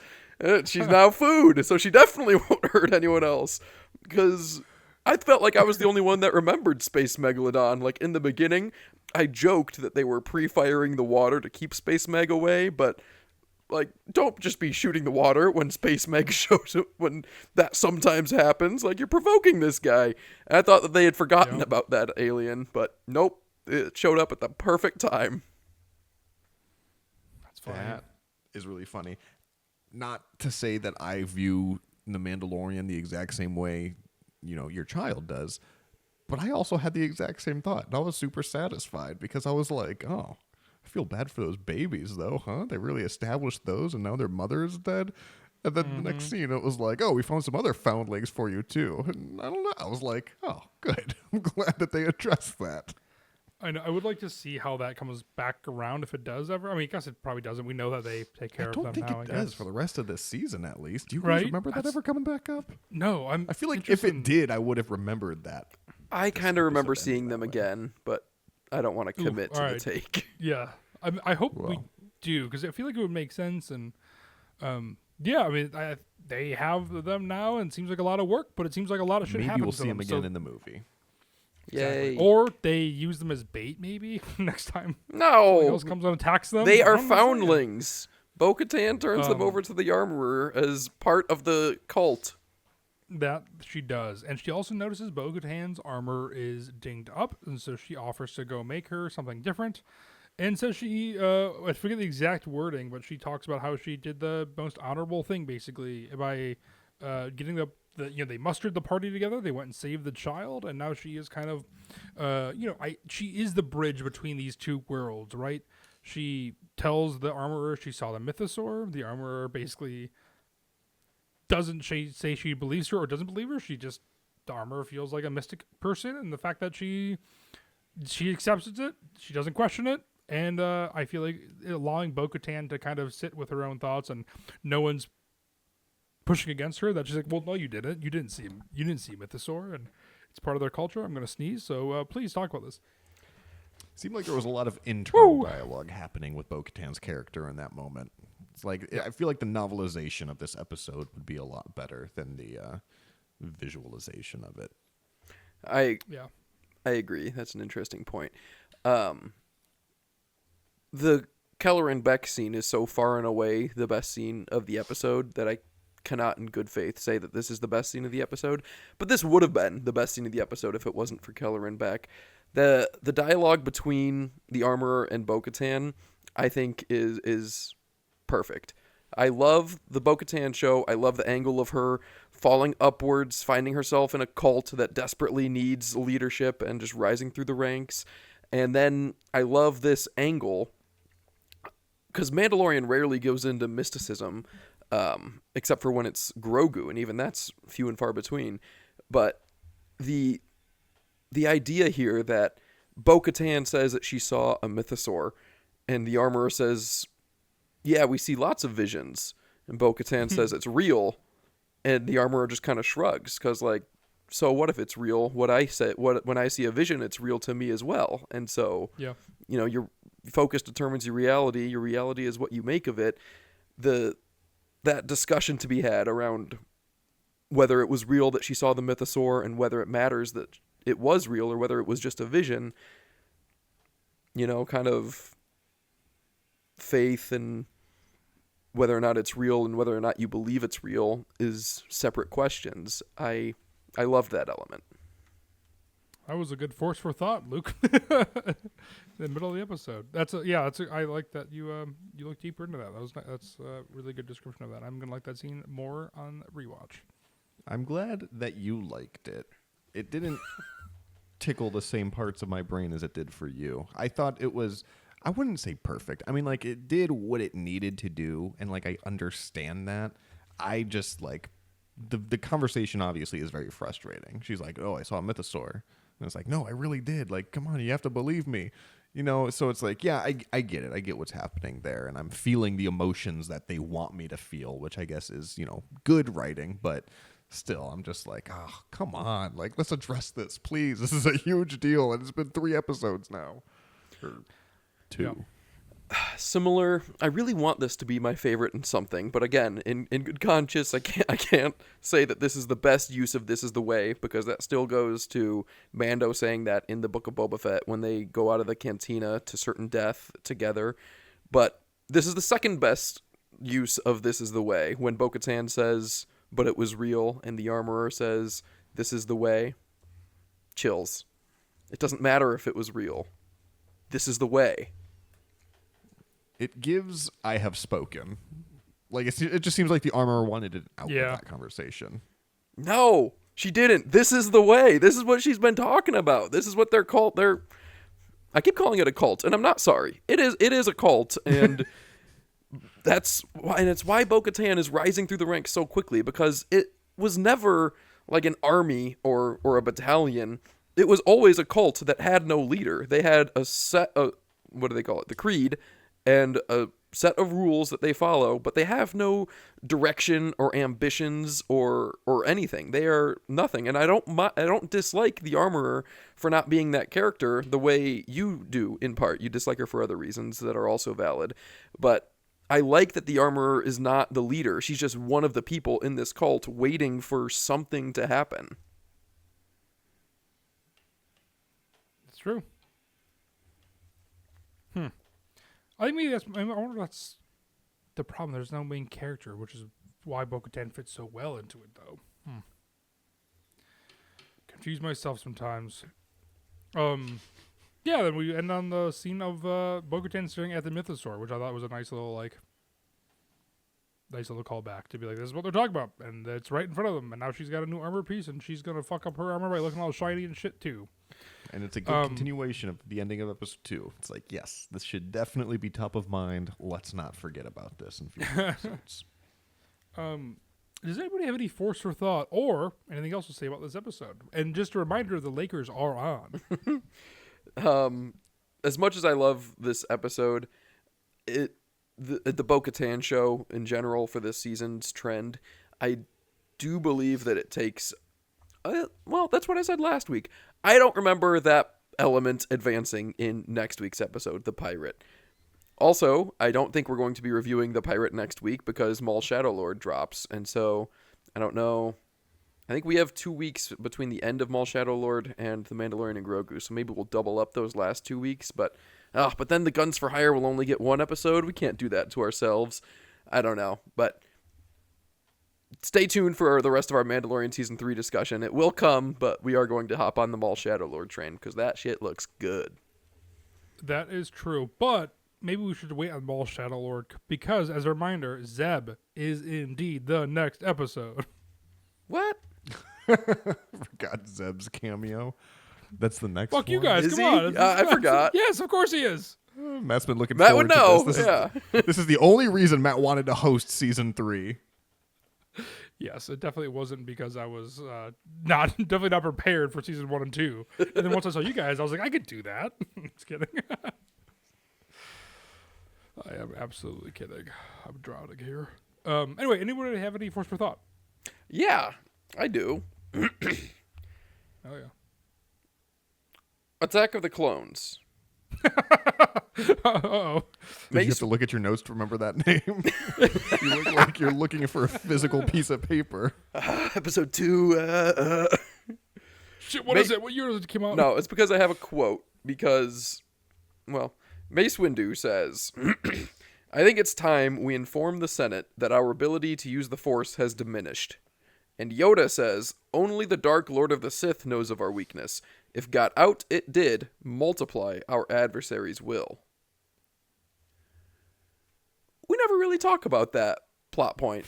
She's now food, so she definitely won't hurt anyone else. Because I felt like I was the only one that remembered Space Megalodon. Like, in the beginning, I joked that they were pre-firing the water to keep Space Meg away, but, like, don't just be shooting the water when Space Meg shows up, when that sometimes happens. Like, you're provoking this guy. And I thought that they had forgotten about that alien, but nope, it showed up at the perfect time. That's funny. That is really funny. Not to say that I view The Mandalorian the exact same way, you know, your child does, but I also had the exact same thought. And I was super satisfied because I was like, oh, I feel bad for those babies, though, huh? They really established those, and now their mother is dead. And then the next scene, it was like, oh, we found some other foundlings for you, too. And I don't know. I was like, oh, good. I'm glad that they addressed that. I know. I would like to see how that comes back around, if it does ever. I mean, I guess it probably doesn't. We know that they take care I of don't them think now. it I does guess. for the rest of this season, at least. Do you guys Right? remember that ever coming back up? No, I feel like if it did, I would have remembered that. I kind of remember episode seeing ended them that way. again, but I don't want to commit to the alright. take. Yeah, I hope we Well. do, because I feel like it would make sense. And yeah, I mean, they have them now, and it seems like a lot of work, but it seems like a lot of shit Maybe happens we'll to see them. him again in the movie. Yay. Or they use them as bait, maybe next time something No, else comes and attacks them. they I are don't know what I'm saying. foundlings. Bo-Katan turns them over to the armorer as part of the cult. That she does, and she also notices Bo-Katan's armor is dinged up, and so she offers to go make her something different. And says she, I forget the exact wording, but she talks about how she did the most honorable thing, basically, by getting the they mustered the party together. They went and saved the child, and now she is kind of, she is the bridge between these two worlds, right? She tells the armorer she saw the mythosaur. The armorer basically doesn't say she believes her or doesn't believe her. The armorer feels like a mystic person, and the fact that she accepts it, she doesn't question it. And I feel like allowing Bo-Katan to kind of sit with her own thoughts, and no one's pushing against her. That she's like, well, no, you didn't. You didn't see him. You didn't see Mythosaur, and it's part of their culture. I'm going to sneeze, so please talk about this. Seemed like there was a lot of internal dialogue happening with Bo-Katan's character in that moment. It's like I feel like the novelization of this episode would be a lot better than the visualization of it. I agree. That's an interesting point. The Kelleran Beq scene is so far and away the best scene of the episode that I cannot in good faith say that this is the best scene of the episode. But this would have been the best scene of the episode if it wasn't for Kelleran Beq. The dialogue between the Armorer and Bo-Katan, I think, is perfect. I love the Bo-Katan show. I love the angle of her falling upwards, finding herself in a cult that desperately needs leadership and just rising through the ranks. And then I love this angle because Mandalorian rarely goes into mysticism, except for when it's Grogu, and even that's few and far between. But the idea here that Bo-Katan says that she saw a mythosaur, and the Armorer says, yeah, we see lots of visions, and Bo-Katan says it's real, and the Armorer just kind of shrugs, because, like, so what if it's real? When I see a vision, it's real to me as well. And so, Yeah. Your focus determines your reality. Your reality is what you make of it. That discussion to be had around whether it was real that she saw the mythosaur and whether it matters that it was real or whether it was just a vision, kind of faith and whether or not it's real and whether or not you believe it's real is separate questions. I loved that element. That was a good force for thought, Luke. In the middle of the episode. I like that you look deeper into that. That's a really good description of that. I'm gonna like that scene more on rewatch. I'm glad that you liked it. It didn't tickle the same parts of my brain as it did for you. I thought it was, I wouldn't say perfect. I mean, like, it did what it needed to do, and, like, I understand that. I just, like, the conversation obviously is very frustrating. She's like, oh, I saw a mythosaur. And it's like, no, I really did. Like, come on, you have to believe me. So it's like, yeah, I get it. I get what's happening there, and I'm feeling the emotions that they want me to feel, which I guess is, good writing, but still, I'm just like, oh, come on. Like, let's address this, please. This is a huge deal, and it's been 3 episodes now. Or 2. Yeah. Similar. I really want this to be my favorite in something, but again, in good conscience, I can't say that this is the best use of "this is the way," because that still goes to Mando saying that in the Book of Boba Fett when they go out of the cantina to certain death together. But this is the second best use of "this is the way" when Bo-Katan says, "But it was real," and the Armorer says, "This is the way." Chills. It doesn't matter if it was real. This is the way. It gives "I have spoken." Like, it just seems like the Armorer wanted it out with that conversation. No, she didn't. This is the way. This is what she's been talking about. This is what they're called. I keep calling it a cult, and I'm not sorry. It is a cult, and it's why Bo-Katan is rising through the ranks so quickly, because it was never like an army or a battalion. It was always a cult that had no leader. They had a set of, what do they call it? The creed, and a set of rules that they follow, but they have no direction or ambitions or anything. They are nothing. And I don't dislike the Armorer for not being that character the way you do, in part. You dislike her for other reasons that are also valid. But I like that the Armorer is not the leader. She's just one of the people in this cult waiting for something to happen. It's true. I think maybe I wonder if that's the problem. There's no main character, which is why Bo-Katan fits so well into it, though. Confuse myself sometimes. Then we end on the scene of Bo-Katan staring at the mythosaur, which I thought was a nice little callback to be like, this is what they're talking about, and it's right in front of them, and now she's got a new armor piece, and she's gonna fuck up her armor by looking all shiny and shit too. And it's a good continuation of the ending of episode 2. It's like, yes, this should definitely be top of mind. Let's not forget about this in future episodes. Does anybody have any force for thought or anything else to say about this episode? And just a reminder, the Lakers are on. As much as I love this episode, the Bo-Katan show in general for this season's trend, I do believe that it takes... that's what I said last week. I don't remember that element advancing in next week's episode, The Pirate. Also, I don't think we're going to be reviewing The Pirate next week because Maul Shadowlord drops, and so I don't know I think we have 2 weeks between the end of Maul Shadow Lord and the Mandalorian and Grogu, so maybe we'll double up those last 2 weeks. But then the Guns for Hire will only get 1 episode. We can't do that to ourselves. I don't know, but stay tuned for the rest of our Mandalorian Season 3 discussion. It will come, but we are going to hop on the Maul Shadow Lord train because that shit looks good. That is true, but maybe we should wait on Maul Shadow Lord because, as a reminder, Zeb is indeed the next episode. What? Forgot Zeb's cameo. That's the next Fuck one. you guys, Is come he? on. I forgot. Yes, of course he is. Matt's been looking Matt forward would know. to this. Yeah. This is the only reason Matt wanted to host season 3. Yes, it definitely wasn't because I was definitely not prepared for season 1 and 2. And then once I saw you guys, I was like, I could do that. Just kidding. I am absolutely kidding. I'm drowning here. Anyway, anyone have any Force for Thought? Yeah, I do. Oh yeah. Attack of the Clones. Uh-oh. Did you have to look at your notes to remember that name? You look like you're looking for a physical piece of paper. Episode 2. Shit, what is it? What year did it come out? No, it's because I have a quote. Because, well, Mace Windu says, I think it's time we inform the Senate that our ability to use the Force has diminished. And Yoda says, only the Dark Lord of the Sith knows of our weakness. If got out, it did multiply our adversary's will. We never really talk about that plot point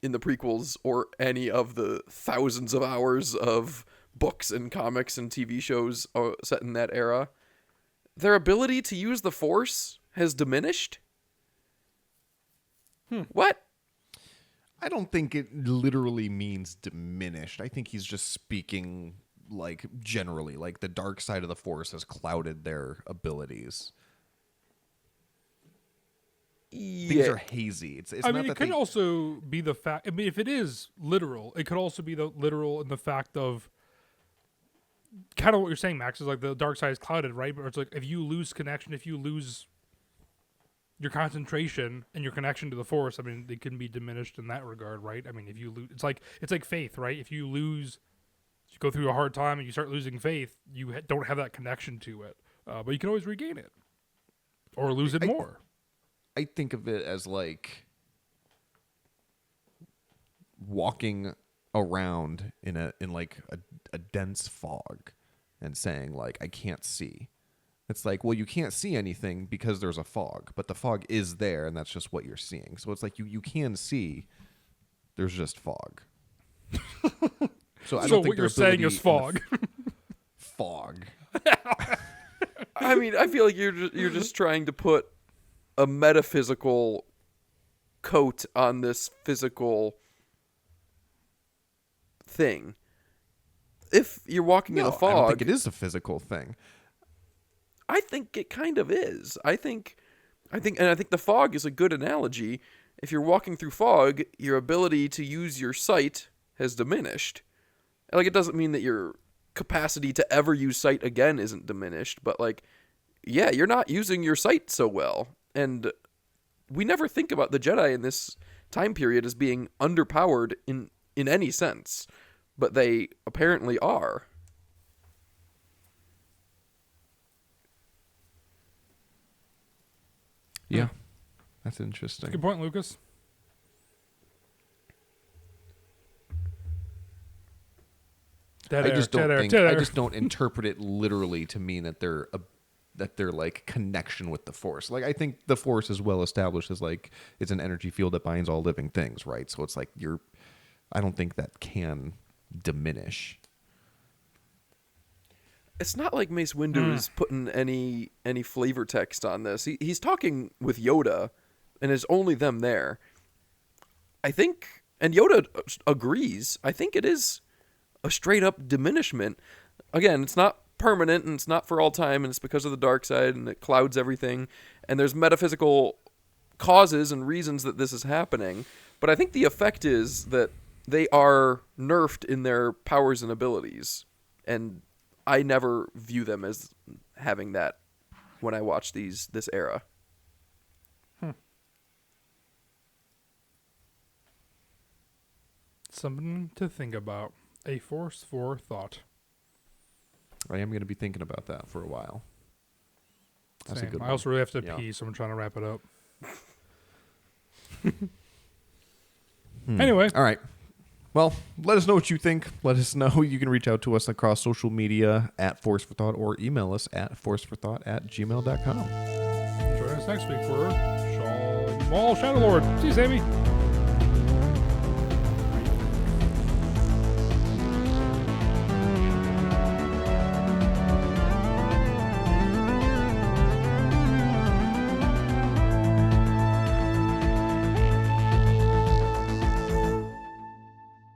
in the prequels or any of the thousands of hours of books and comics and TV shows set in that era. Their ability to use the Force has diminished? What? I don't think it literally means diminished. I think he's just speaking like generally, like the dark side of the Force has clouded their abilities. Things are hazy. It's I not mean, that it could they... also be the fact. I mean, if it is literal, it could also be the literal in the fact of kind of what you're saying, Max, is like the dark side is clouded, right? But it's like if you lose connection, if you lose your concentration and your connection to the Force, I mean, it can be diminished in that regard, right? I mean, if you lose, it's like faith, right? If you lose, you go through a hard time and you start losing faith, you don't have that connection to it, but you can always regain it or lose it more. I think of it as like walking around in a dense fog and saying like I can't see. It's like, well, you can't see anything because there's a fog, but the fog is there and that's just what you're seeing. So it's like you can see, there's just fog. So I don't think what you're saying is fog. Fog. I mean, I feel like you're just trying to put a metaphysical coat on this physical thing. If you're walking in a fog, I don't think it is a physical thing. I think it kind of is. I think the fog is a good analogy. If you're walking through fog, your ability to use your sight has diminished. Like, it doesn't mean that your capacity to ever use sight again isn't diminished, but like, yeah, you're not using your sight so well. And we never think about the Jedi in this time period as being underpowered in any sense, but they apparently are. Yeah, that's interesting. Good point, Lucas. I just don't interpret it literally to mean that they're like connection with the Force. Like I think the Force is well established as like it's an energy field that binds all living things, right? So it's like I don't think that can diminish. It's not like Mace Windu is putting any flavor text on this. He's talking with Yoda, and there's only them there. I think, and Yoda agrees, I think it is a straight-up diminishment. Again, it's not permanent, and it's not for all time, and it's because of the dark side, and it clouds everything, and there's metaphysical causes and reasons that this is happening. But I think the effect is that they are nerfed in their powers and abilities, and I never view them as having that when I watch this era. Something to think about. A force for thought. I am going to be thinking about that for a while. That's Same. a good I one. also really have to Yeah. pee, so I'm trying to wrap it up. Anyway. All right. Well, let us know what you think. Let us know. You can reach out to us across social media at ForceForThought or email us at forceforthought@gmail.com. Join us next week for Shadow Lord. See you, Sammy.